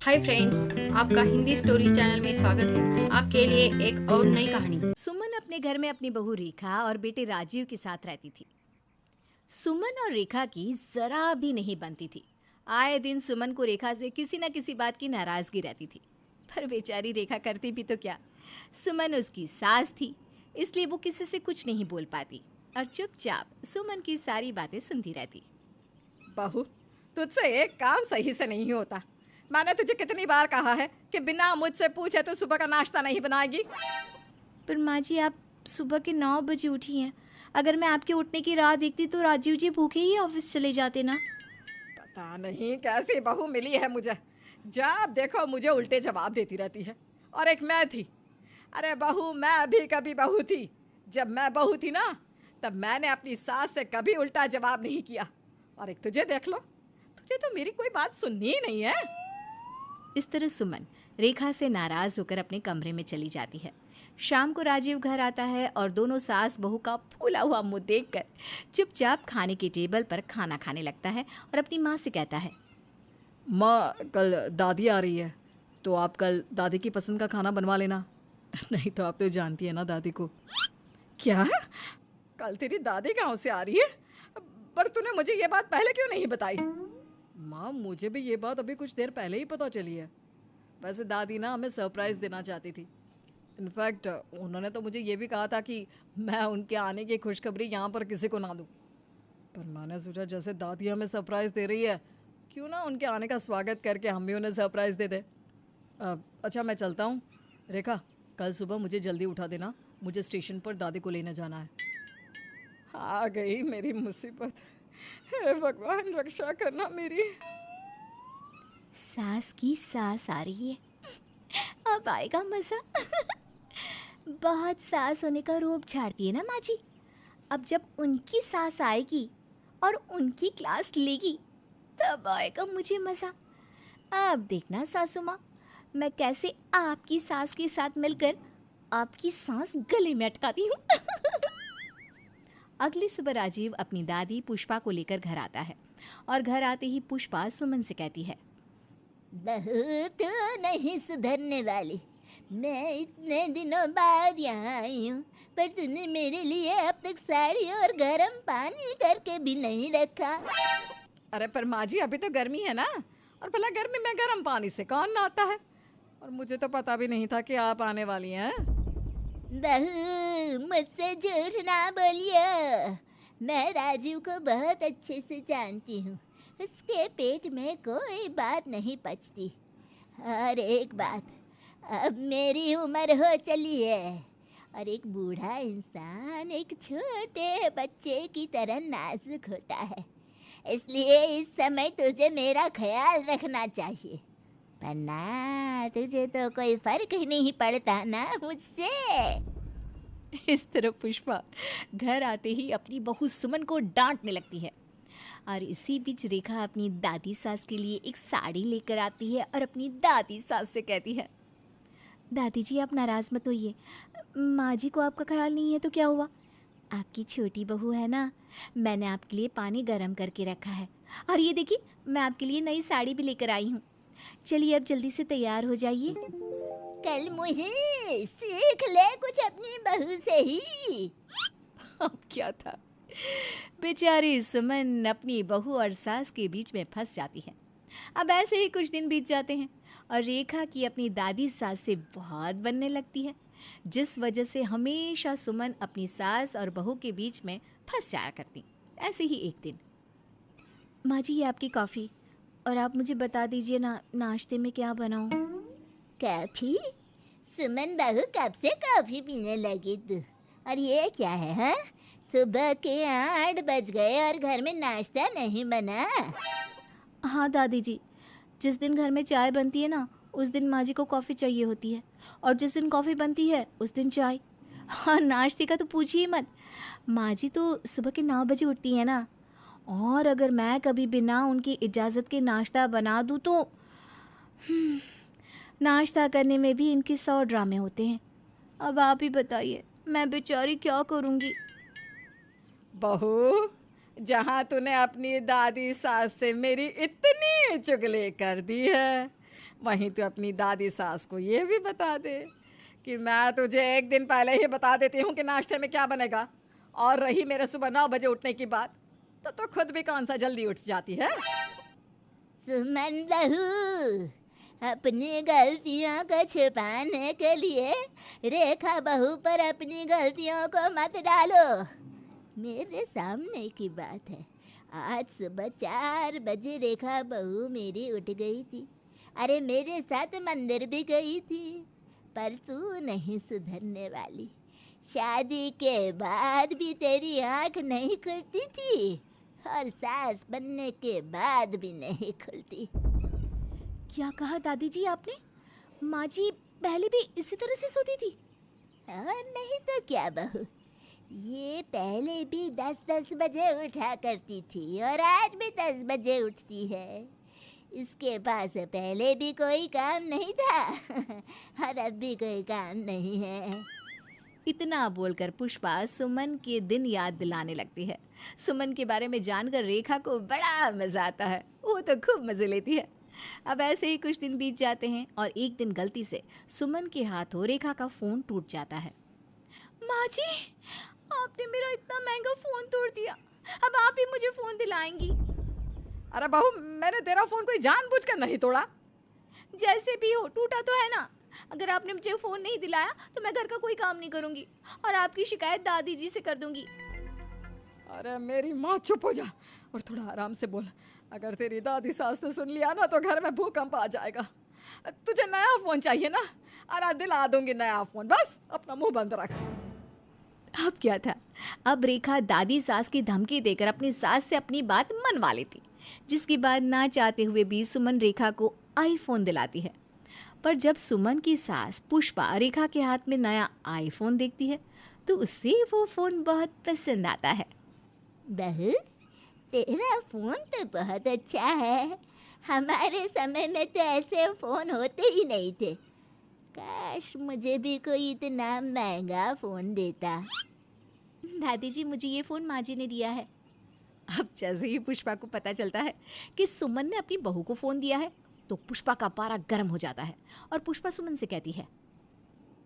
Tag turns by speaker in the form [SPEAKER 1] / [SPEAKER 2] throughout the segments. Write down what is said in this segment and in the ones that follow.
[SPEAKER 1] Hi friends, आपका Hindi story channel में स्वागत है। आपके लिए एक और नई कहानी।
[SPEAKER 2] सुमन अपने घर में अपनी बहू रेखा और बेटे राजीव के साथ रहती थी। सुमन और रेखा की जरा भी नहीं बनती थी। आए दिन सुमन को रेखा से किसी न किसी बात की नाराजगी रहती थी। पर बेचारी रेखा करती भी तो क्या। सुमन उसकी सास थी, इसलिए वो किसी से कुछ नहीं बोल पाती और चुपचाप सुमन की सारी बातें सुनती रहती।
[SPEAKER 3] बहू, तुझसे एक काम सही से नहीं होता। मैंने तुझे कितनी बार कहा है कि बिना मुझसे पूछे तो सुबह का नाश्ता नहीं बनाएगी।
[SPEAKER 2] पर माँ जी, आप सुबह के 9 बजे उठी हैं। अगर मैं आपके उठने की राह देखती तो राजीव जी भूखे ही ऑफिस चले जाते ना।
[SPEAKER 3] पता नहीं कैसी बहू मिली है मुझे, जब देखो मुझे उल्टे जवाब देती रहती है। और एक मैं थी, अरे बहू, मैं भी कभी बहू थी। जब मैं बहू थी ना, तब मैंने अपनी सास से कभी उल्टा जवाब नहीं किया। और एक तुझे देख लो, तुझे तो मेरी कोई बात सुननी ही नहीं है।
[SPEAKER 2] इस तरह सुमन रेखा से नाराज होकर अपने कमरे में चली जाती है। शाम को राजीव घर आता है और दोनों सास बहू का फूला हुआ मुंह देखकर चुपचाप खाने के टेबल पर खाना खाने लगता है और अपनी माँ से कहता है,
[SPEAKER 3] माँ, कल दादी आ रही है, तो आप कल दादी की पसंद का खाना बनवा लेना। नहीं तो आप तो जानती है ना दादी को। क्या? कल तेरी दादी गांव से आ रही है? पर तूने मुझे ये बात पहले क्यों नहीं बताई? माँ, मुझे भी ये बात अभी कुछ देर पहले ही पता चली है। वैसे दादी ना हमें सरप्राइज़ देना चाहती थी। इनफैक्ट उन्होंने तो मुझे ये भी कहा था कि मैं उनके आने की खुशखबरी यहाँ पर किसी को ना दूँ। पर मैंने सोचा जैसे दादी हमें सरप्राइज़ दे रही है, क्यों ना उनके आने का स्वागत करके हम भी उन्हें सरप्राइज़ दे दें। अच्छा, मैं चलता हूँ। रेखा, कल सुबह मुझे जल्दी उठा देना, मुझे स्टेशन पर दादी को लेने जाना है। आ गई मेरी मुसीबत। हे भगवान, रक्षा करना मेरी।
[SPEAKER 2] सास की सास आ रही है, अब आएगा मजा। बहुत सास होने का रूप झाड़ती है ना माँ जी। अब जब उनकी सास आएगी और उनकी क्लास लेगी तब आएगा मुझे मजा। अब देखना सासू माँ, मैं कैसे आपकी सास के साथ मिलकर आपकी सांस गले में अटकाती हूँ। अगली सुबह राजीव अपनी दादी पुष्पा को लेकर घर आता है और घर आते ही पुष्पा सुमन से कहती है,
[SPEAKER 4] बहू तो नहीं सुधरने वाली। मैं इतने दिनों बाद यहाँ आई हूँ, पर तूने मेरे लिए अब तक साड़ी और गर्म पानी करके भी नहीं रखा।
[SPEAKER 3] अरे पर माँ जी, अभी तो गर्मी है ना, और भला गर्मी में गर्म पानी से कौन नहाता है? और मुझे तो पता भी नहीं था कि आप आने वाली हैं।
[SPEAKER 4] बहू, मुझसे झूठ ना बोलिए। मैं राजीव को बहुत अच्छे से जानती हूँ। उसके पेट में कोई बात नहीं पचती। और एक बात, अब मेरी उम्र हो चली है और एक बूढ़ा इंसान एक छोटे बच्चे की तरह नाजुक होता है। इसलिए इस समय तुझे मेरा ख्याल रखना चाहिए, वरना तुझे तो कोई फर्क ही नहीं पड़ता ना मुझसे।
[SPEAKER 2] इस तरह पुष्पा घर आते ही अपनी बहू सुमन को डांटने लगती है। और इसी बीच रेखा अपनी दादी सास के लिए एक साड़ी लेकर आती है और अपनी दादी सास से कहती है, दादी जी आप नाराज़ मत होइए, माँ जी को आपका ख्याल नहीं है तो क्या हुआ, आपकी छोटी बहू है ना, मैंने आपके लिए पानी गर्म करके रखा है। और ये देखिए, मैं आपके लिए नई साड़ी भी लेकर आई हूँ। चलिए अब जल्दी से तैयार हो जाइए।
[SPEAKER 4] कल मुझे सीख ले कुछ अपनी बहू से ही।
[SPEAKER 2] अब क्या था, बेचारी सुमन अपनी बहू और सास के बीच में फंस जाती है। अब ऐसे ही कुछ दिन बीत जाते हैं और रेखा की अपनी दादी सास से बहुत बनने लगती है, जिस वजह से हमेशा सुमन अपनी सास और बहू के बीच में फंस जाया करती। ऐसे ही एक दिन, माँ जी ये आपकी कॉफ़ी, और आप मुझे बता दीजिए ना नाश्ते में क्या बनाऊँ।
[SPEAKER 4] कॉफी? सुमन बहू, कब से कॉफी पीने लगी तू? और ये क्या है, हाँ? सुबह के 8 बज गए और घर में नाश्ता नहीं बना?
[SPEAKER 2] हाँ दादी जी, जिस दिन घर में चाय बनती है ना उस दिन माँ जी को कॉफ़ी चाहिए होती है, और जिस दिन कॉफ़ी बनती है उस दिन चाय। हाँ, नाश्ते का तो पूछिए मत। माँ जी तो सुबह के 9 बजे उठती है ना, और अगर मैं कभी बिना उनकी इजाज़त के नाश्ता बना दूँ तो नाश्ता करने में भी इनके 100 ड्रामे होते हैं। अब आप ही बताइए, मैं बेचारी क्या करूँगी।
[SPEAKER 3] बहू, जहाँ तूने अपनी दादी सास से मेरी इतनी चुगली कर दी है, वहीं तो अपनी दादी सास को ये भी बता दे कि मैं तुझे एक दिन पहले ही बता देती हूँ कि नाश्ते में क्या बनेगा। और रही मेरे सुबह 9 बजे उठने की बात, तो खुद भी कौन सा जल्दी उठ जाती है।
[SPEAKER 4] सुमन बहू, अपनी गलतियों को छुपाने के लिए रेखा बहू पर अपनी गलतियों को मत डालो। मेरे सामने की बात है, आज सुबह 4 बजे रेखा बहू मेरी उठ गई थी। अरे मेरे साथ मंदिर भी गई थी, पर तू नहीं सुधरने वाली। शादी के बाद भी तेरी आँख नहीं खुलती थी और सास बनने के बाद भी नहीं खुलती।
[SPEAKER 2] क्या कहा दादी जी आपने? माँ जी पहले भी इसी तरह से सोती थी?
[SPEAKER 4] और नहीं तो क्या बहू, ये पहले भी 10-10 बजे उठा करती थी और आज भी 10 बजे उठती है। इसके पास पहले भी कोई काम नहीं था और अब भी कोई काम नहीं है।
[SPEAKER 2] इतना बोलकर पुष्पा सुमन के दिन याद दिलाने लगती है। सुमन के बारे में जानकर रेखा को बड़ा मजा आता है, वो तो खूब मजे लेती है। अब ऐसे ही कुछ दिन बीत जाते हैं और एक दिन गलती से सुमन के हाथों रेखा का फोन टूट जाता है। माँ जी, आपने मेरा इतना महंगा फोन तोड़ दिया, अब आप ही मुझे फोन दिलाएंगी?
[SPEAKER 3] अरे बहू, मैंने तेरा फोन कोई जानबूझकर नहीं तोड़ा।
[SPEAKER 2] जैसे भी हो, टूटा तो है ना। अगर आपने मुझे फ़ोन नहीं दिलाया तो मैं घर का कोई काम नहीं करूँगी और आपकी शिकायत दादी जी से कर दूँगी।
[SPEAKER 3] अरे मेरी माँ, चुप हो जा और थोड़ा आराम से बोल। अगर तेरी दादी सास ने सुन लिया ना तो घर में भूकंप आ जाएगा। तुझे नया फ़ोन चाहिए ना? अरे दिला दूंगी नया फ़ोन, बस अपना मुंह बंद रख।
[SPEAKER 2] अब क्या था, अब रेखा दादी सास की धमकी देकर अपनी सास से अपनी बात मनवा लेती, जिसके बाद ना चाहते हुए भी सुमन रेखा को आईफोन दिलाती है। पर जब सुमन की सास पुष्पा रेखा के हाथ में नया आईफोन देखती है तो उसे वो फ़ोन बहुत पसंद आता है।
[SPEAKER 4] बहू, तेरा फ़ोन तो बहुत अच्छा है। हमारे समय में तो ऐसे फ़ोन होते ही नहीं थे। काश मुझे भी कोई इतना महंगा फ़ोन देता।
[SPEAKER 2] दादी जी, मुझे ये फ़ोन माँ जी ने दिया है। अब जैसे ही पुष्पा को पता चलता है कि सुमन ने अपनी बहू को फ़ोन दिया है तो पुष्पा का पारा गर्म हो जाता है और पुष्पा सुमन से कहती है,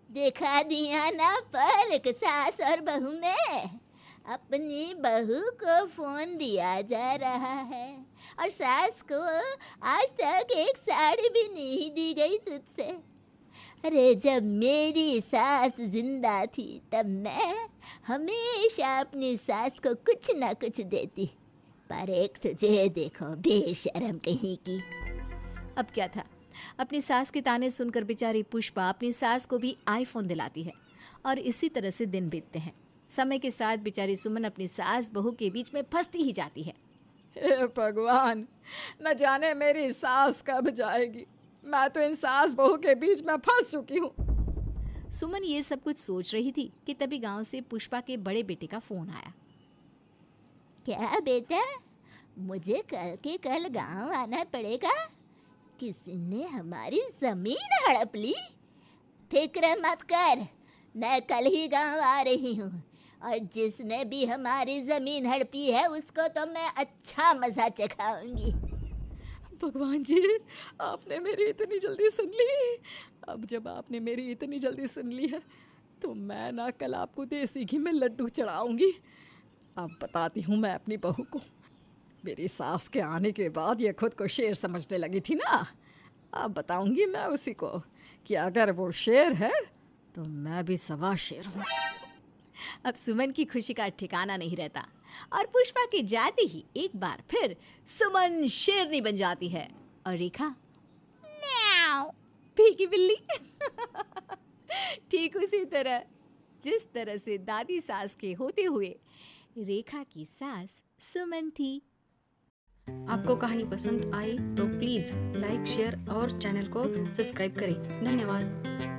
[SPEAKER 4] दिखा दिया ना फर्क सास और बहू में। अपनी बहू को फ़ोन दिया जा रहा है और सास को आज तक एक साड़ी भी नहीं दी गई तुझसे। अरे जब मेरी सास जिंदा थी तब मैं हमेशा अपनी सास को कुछ ना कुछ देती, पर एक तुझे देखो, बेशर्म कहीं की।
[SPEAKER 2] अब क्या था, अपनी सास के ताने सुनकर बेचारी पुष्पा अपनी सास को भी आईफोन दिलाती है और इसी तरह से दिन बीतते हैं। समय के साथ बेचारी सुमन अपनी सास बहू के बीच में फंसती ही जाती है।
[SPEAKER 3] हे भगवान, न जाने मेरी सास कब जाएगी। मैं तो इन सास बहू के बीच में फंस चुकी हूँ।
[SPEAKER 2] सुमन ये सब कुछ सोच रही थी कि तभी गांव से पुष्पा के बड़े बेटे का फोन आया।
[SPEAKER 4] क्या बेटा, मुझे कल के कल गांव आना पड़ेगा। किसी ने हमारी जमीन हड़प ली। फिक्र मत कर, मैं कल ही गांव आ रही हूँ और जिसने भी हमारी जमीन हड़पी है उसको तो मैं अच्छा मजा चखाऊंगी।
[SPEAKER 3] भगवान जी, आपने मेरी इतनी जल्दी सुन ली। अब जब आपने मेरी इतनी जल्दी सुन ली है तो मैं ना कल आपको देसी घी में लड्डू चढ़ाऊंगी। अब बताती हूँ मैं अपनी बहू को। मेरी सास के आने के बाद ये खुद को शेर समझने लगी थी ना, अब बताऊंगी मैं उसी को कि अगर वो शेर है तो मैं भी सवा शेर हूँ।
[SPEAKER 2] अब सुमन की खुशी का ठिकाना नहीं रहता और पुष्पा के जाते ही एक बार फिर सुमन शेरनी बन जाती है और रेखा म्याऊ भीगी बिल्ली। ठीक उसी तरह जिस तरह से दादी सास के होते हुए रेखा की सास सुमन थी।
[SPEAKER 1] आपको कहानी पसंद आई तो प्लीज़ लाइक, शेयर और चैनल को सब्सक्राइब करें। धन्यवाद।